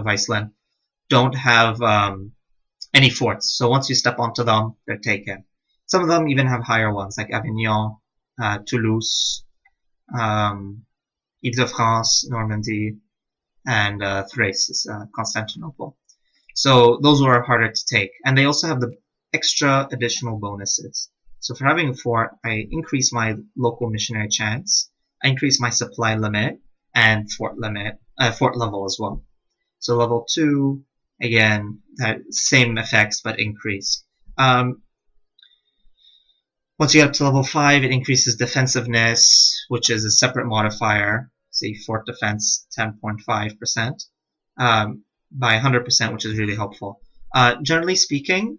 of Iceland, don't have any forts. So once you step onto them, they're taken. Some of them even have higher ones, like Avignon, Toulouse, Ile-de-France, Normandy, and Thrace, Constantinople. So those were harder to take. And they also have the extra additional bonuses. So for having a fort, I increase my local missionary chance, I increase my supply limit, and fort level as well. So level 2, again, same effects but increased. Once you get up to level 5, it increases defensiveness, which is a separate modifier. See, fort defense 10.5%. By 100%, which is really helpful. Generally speaking,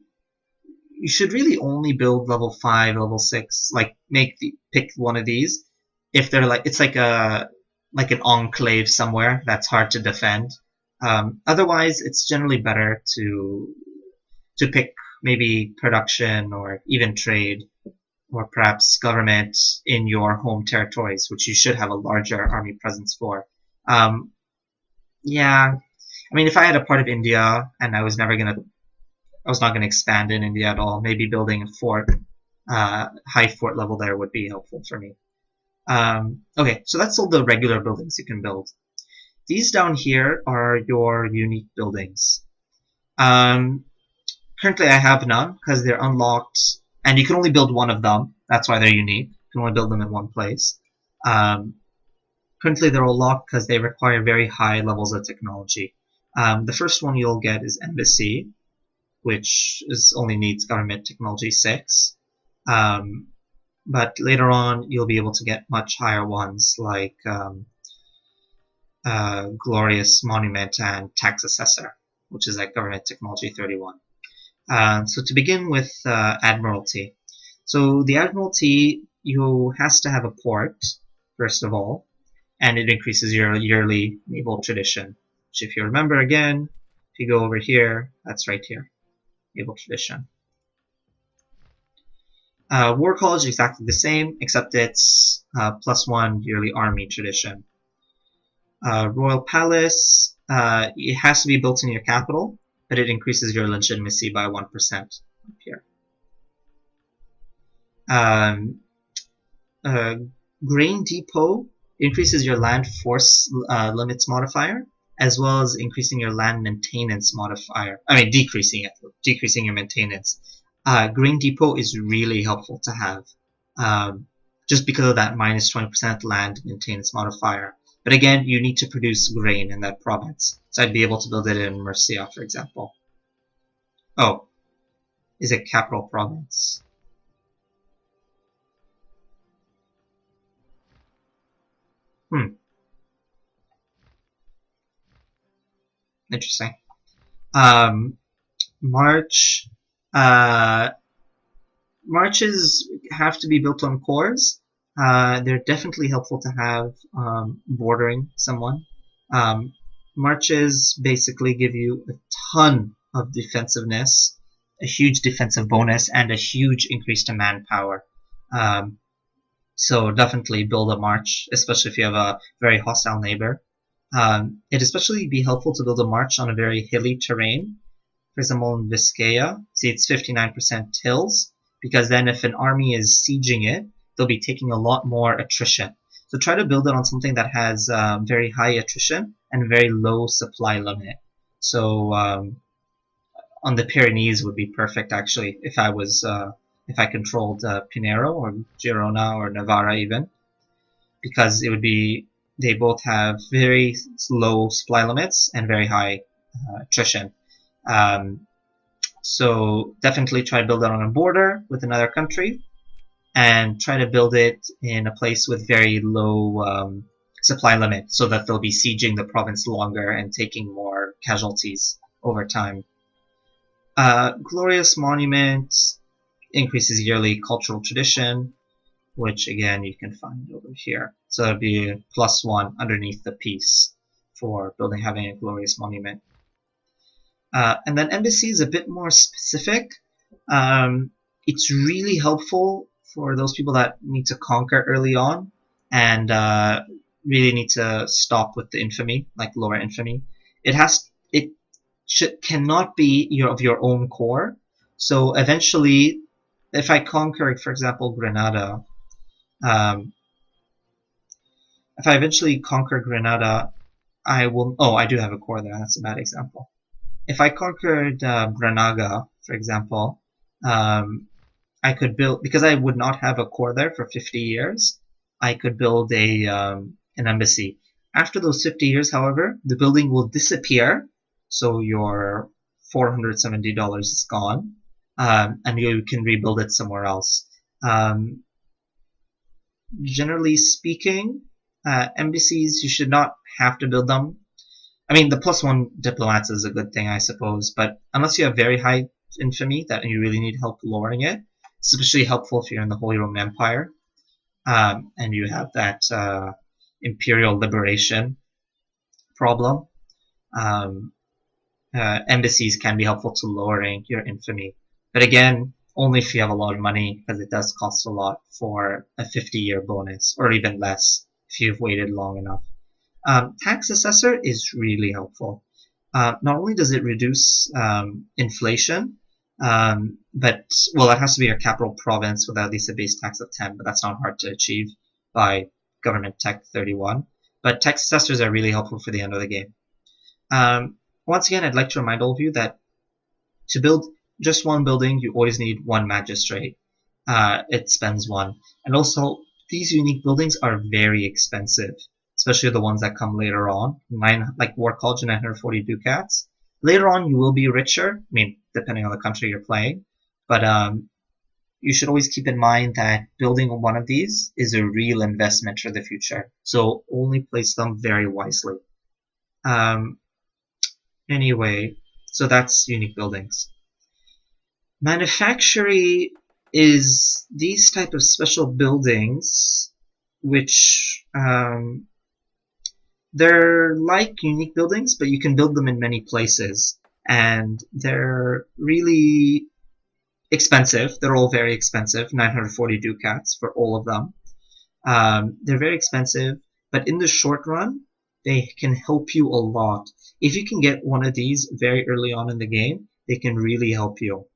you should really only build level 5, level 6, like pick one of these if they're like, it's like an enclave somewhere that's hard to defend. Otherwise, it's generally better to pick maybe production or even trade or perhaps government in your home territories, which you should have a larger army presence for. Yeah, I mean, if I had a part of India and I was not gonna expand in India at all, maybe building a fort, high fort level there would be helpful for me. Okay, so that's all the regular buildings you can build. These down here are your unique buildings. Currently I have none because they're unlocked, and you can only build one of them. That's why they're unique. You can only build them in one place. Currently they're all locked because they require very high levels of technology. The first one you'll get is Embassy, which only needs Government Technology 6. But later on, you'll be able to get much higher ones like Glorious Monument and Tax Assessor, which is at Government Technology 31. So to begin with Admiralty. So the Admiralty, has to have a port, first of all, and it increases your yearly naval tradition. Which, if you remember again, if you go over here, that's right here, naval tradition. War College is exactly the same, except it's +1 yearly army tradition. Royal Palace, it has to be built in your capital, but it increases your legitimacy by 1% up here. Grain Depot increases your land force limits modifier, as well as increasing your land maintenance modifier. I mean, decreasing your maintenance. Grain Depot is really helpful to have, just because of that minus 20% land maintenance modifier. But again, you need to produce grain in that province. So I'd be able to build it in Murcia, for example. Oh, is it capital province? Interesting. March. Marches have to be built on cores. They're definitely helpful to have bordering someone. Marches basically give you a ton of defensiveness, a huge defensive bonus, and a huge increase to manpower. So definitely build a march, especially if you have a very hostile neighbor. It'd especially be helpful to build a march on a very hilly terrain. For example, in Vizcaya, see it's 59% hills, because then if an army is sieging it, they'll be taking a lot more attrition. So try to build it on something that has very high attrition and very low supply limit. So on the Pyrenees would be perfect, actually, if I controlled Pinero or Girona or Navarra even, because they both have very low supply limits and very high attrition. So definitely try to build it on a border with another country, and try to build it in a place with very low supply limit, so that they'll be sieging the province longer and taking more casualties over time. Glorious Monument increases yearly cultural tradition, which again you can find over here. So it'll be +1 underneath the piece for having a glorious monument. And then Embassy is a bit more specific. It's really helpful for those people that need to conquer early on and really need to stop with the infamy, like lower infamy. it cannot be of your own core. So eventually, if I conquer, for example, Granada, um, if I eventually conquer Granada, I will. Oh, I do have a core there. That's a bad example. If I conquered Granada, for example, um, I could build, because I would not have a core there for 50 years. I could build an embassy. After those 50 years, however, the building will disappear, so your $470 is gone, and you can rebuild it somewhere else. Generally speaking, embassies, you should not have to build them. I mean, the +1 diplomats is a good thing, I suppose, but unless you have very high infamy that you really need help lowering it, it's especially helpful if you're in the Holy Roman Empire, and you have that imperial liberation problem. Um, Embassies can be helpful to lowering your infamy, but again, only if you have a lot of money, because it does cost a lot for a 50-year bonus, or even less if you've waited long enough. Tax assessor is really helpful. Not only does it reduce inflation, but, well, it has to be a capital province with at least a base tax of 10, but that's not hard to achieve by government tech 31. But tax assessors are really helpful for the end of the game. Once again, I'd like to remind all of you that to build just one building, you always need one magistrate. It spends one. And also, these unique buildings are very expensive, especially the ones that come later on. Like War College, 940 ducats. Later on, you will be richer. I mean, depending on the country you're playing. But you should always keep in mind that building one of these is a real investment for the future. So only place them very wisely. Anyway, so that's unique buildings. Manufactory is these type of special buildings, which they're like unique buildings, but you can build them in many places, and they're really expensive. They're all very expensive, 940 ducats for all of them. They're very expensive, but in the short run, they can help you a lot. If you can get one of these very early on in the game, they can really help you.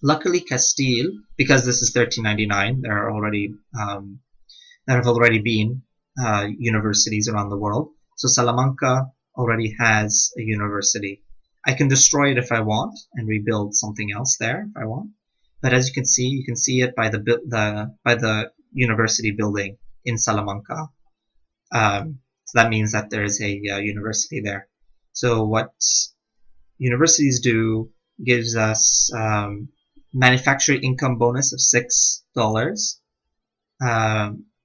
Luckily, Castile, because this is 1399, there have already been universities around the world. So Salamanca already has a university. I can destroy it if I want and rebuild something else there if I want. But as you can see it by the university building in Salamanca. So that means that there is a university there. So what universities do gives us manufacturing income bonus of $6,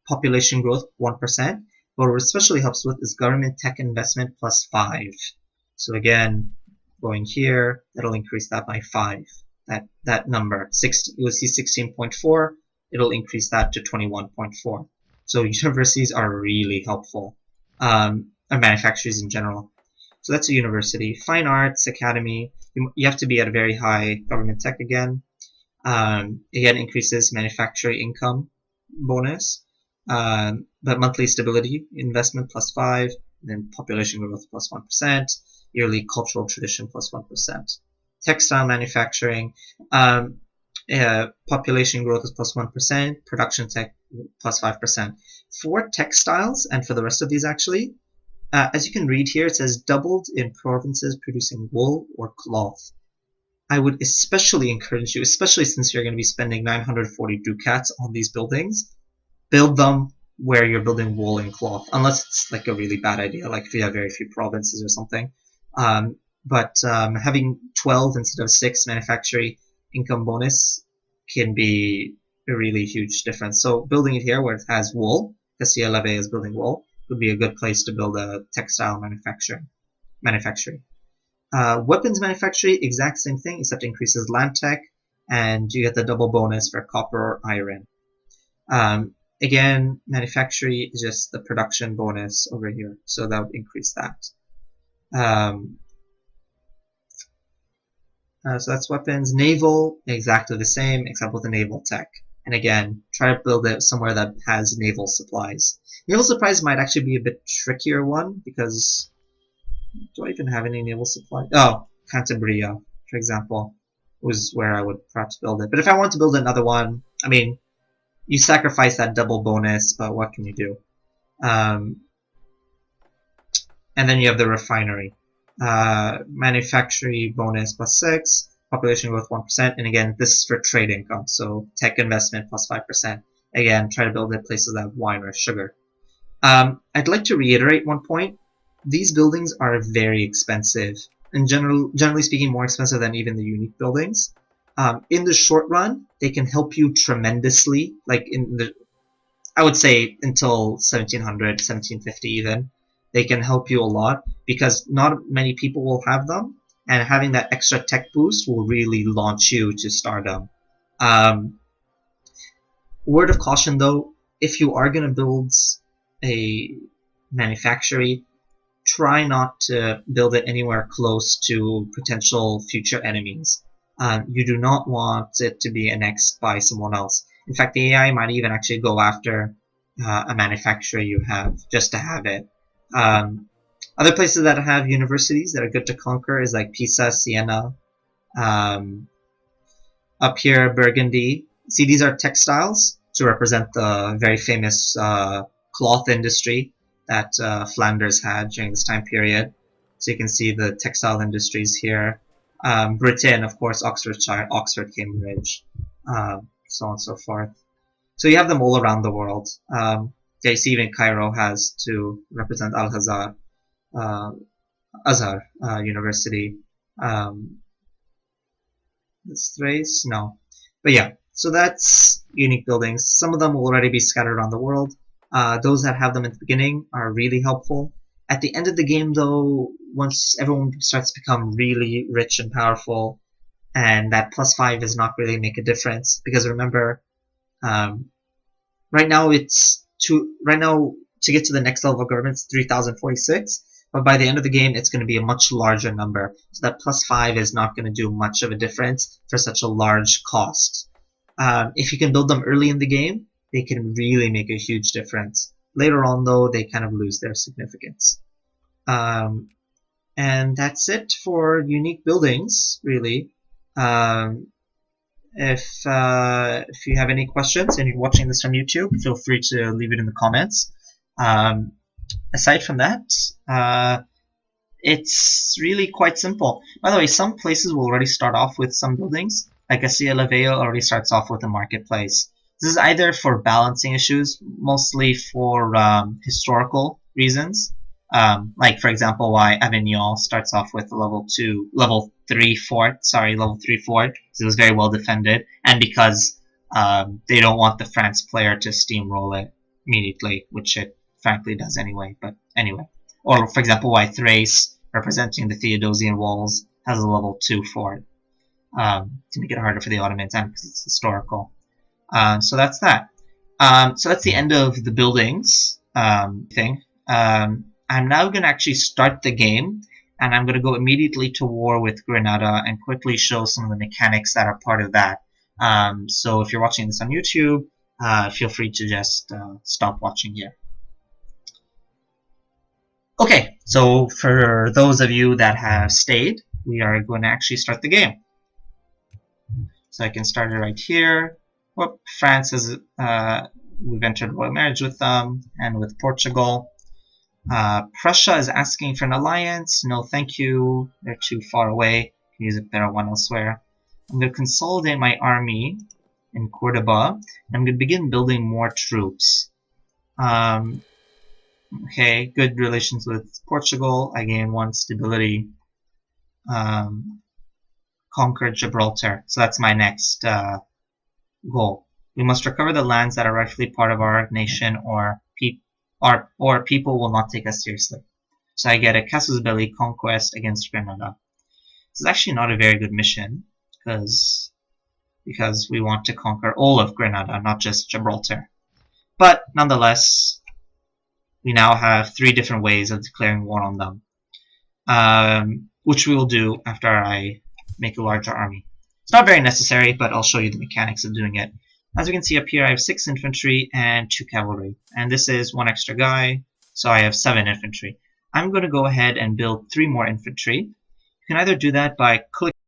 population growth 1%. But what it especially helps with is government tech investment plus 5. So again, going here, that'll increase that by 5. That number, you'll see 16.4. It'll increase that to 21.4. So universities are really helpful, and manufacturers in general. So that's a university. Fine Arts Academy, you have to be at a very high government tech again. Again, increases manufacturing income bonus, but monthly stability investment plus 5, then population growth plus 1%, yearly cultural tradition plus 1%. Textile manufacturing, population growth is plus 1%, production tech plus 5%. For textiles, and for the rest of these actually, as you can read here, it says doubled in provinces producing wool or cloth. I would especially encourage you, especially since you're going to be spending 940 ducats on these buildings, build them where you're building wool and cloth, unless it's like a really bad idea, like if you have very few provinces or something. But having 12 instead of 6 manufacturing income bonus can be a really huge difference. So building it here where it has wool, Castilla Leve is building wool, would be a good place to build a textile manufacturing. Weapons manufacturing, exact same thing, except increases land tech, and you get the double bonus for copper or iron. Again, manufacturing is just the production bonus over here, so that would increase that. So that's weapons. Naval, exactly the same, except with the naval tech. And again, try to build it somewhere that has naval supplies. Naval supplies might actually be a bit trickier one, because Do I even have any naval supply? Oh, Cantabria, for example, was where I would perhaps build it. But if I want to build another one, I mean, you sacrifice that double bonus, but what can you do? And then you have the refinery. Manufactory bonus +6, population growth 1%, and again, this is for trade income, so tech investment +5%. Again, try to build at places that have wine or sugar. I'd like to reiterate one point. These buildings are very expensive, and generally speaking, more expensive than even the unique buildings. In the short run, they can help you tremendously, like I would say until 1700, 1750 even. They can help you a lot because not many people will have them, and having that extra tech boost will really launch you to stardom. Word of caution though, if you are going to build a manufactory, try not to build it anywhere close to potential future enemies. You do not want it to be annexed by someone else. In fact, the AI might even actually go after a manufacturer you have just to have it. Other places that have universities that are good to conquer is like Pisa, Siena, up here Burgundy. See, these are textiles to represent the very famous cloth industry that Flanders had during this time period. So you can see the textile industries here. Britain, of course, Oxfordshire, Oxford, Cambridge, so on and so forth. So you have them all around the world. You see even Cairo has to represent Al-Azhar University. This race? No. But yeah, so that's unique buildings. Some of them will already be scattered around the world. Those that have them at the beginning are really helpful. At the end of the game, though, once everyone starts to become really rich and powerful, and that +5 does not really make a difference, because remember, right now to get to the next level of government it's 3046, but by the end of the game it's going to be a much larger number. So that +5 is not going to do much of a difference for such a large cost. If you can build them early in the game, they can really make a huge difference. Later on, though, they kind of lose their significance. And that's it for unique buildings, really. If you have any questions and you're watching this on YouTube, feel free to leave it in the comments. Aside from that, it's really quite simple. By the way, some places will already start off with some buildings. Like Assia Leveo already starts off with a marketplace. This is either for balancing issues, mostly for historical reasons. Like for example, why Avignon starts off with a level 3 fort. So it was very well defended, and because they don't want the France player to steamroll it immediately, which it frankly does anyway. But anyway, or for example, why Thrace, representing the Theodosian walls, has a level 2 fort to make it harder for the Ottomans, and because it's historical. So that's that. So that's the end of the buildings thing. I'm now going to actually start the game, and I'm going to go immediately to war with Granada and quickly show some of the mechanics that are part of that. So if you're watching this on YouTube, feel free to just stop watching here. Okay, so for those of you that have stayed, we are going to actually start the game. So I can start it right here. Whoop, France is, we've entered royal marriage with them, and with Portugal. Prussia is asking for an alliance. No, thank you. They're too far away. Can use a better one elsewhere. I'm going to consolidate my army in Cordoba, and I'm going to begin building more troops. Okay, good relations with Portugal. I gain 1 stability. Conquer Gibraltar. So that's my next goal. We must recover the lands that are rightfully part of our nation, or people will not take us seriously. So I get a casus belli conquest against Granada. This is actually not a very good mission, because we want to conquer all of Granada, not just Gibraltar. But nonetheless, we now have 3 different ways of declaring war on them, which we will do after I make a larger army. It's not very necessary, but I'll show you the mechanics of doing it. As we can see up here, I have 6 infantry and 2 cavalry, and this is 1 extra guy, so I have 7 infantry. I'm going to go ahead and build 3 more infantry. You can either do that by clicking